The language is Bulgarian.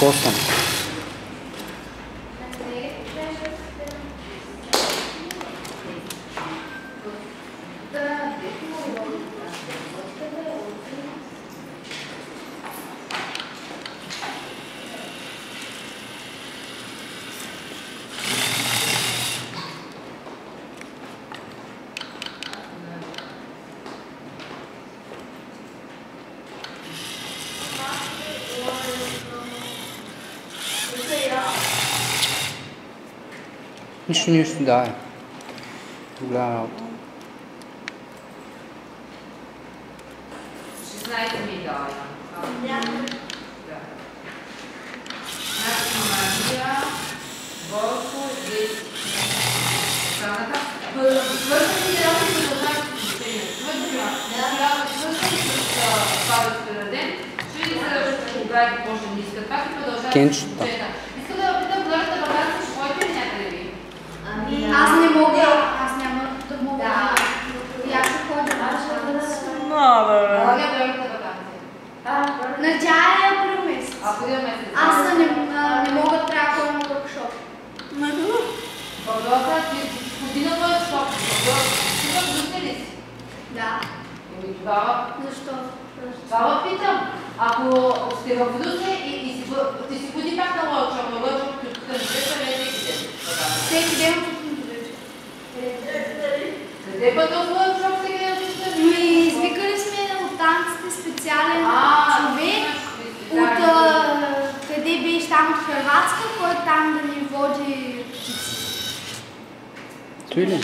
Косъм. Нищо, да. Голяма работа. 16 медали. Да. Мария, Борко, 10. Останаха. Свързани ли работи продължават с обучението? Свързани с това да се дадем, ще ли се обради може да искат пак и продължават с обучението? Иска да питам, гледате вакансия, ще ходите ли някъде ви? Аз не мога, аз няма да мога. Я ще ходя. На тя е април месец. Аз не мога да трябва да ходя на workshop. Въпросът е, че година workshop. Ти във ли си? Да. Тогава... Защо? Това питам. Ако сте в Русе и ти си ходи пак на workshop, на workshop, като не се съвете и се. Всеки ден от Къде път в workshop сега да се извикали сме от танците специален човек, от къде беше там от Хърватска, който там да ни води птици. Той ли?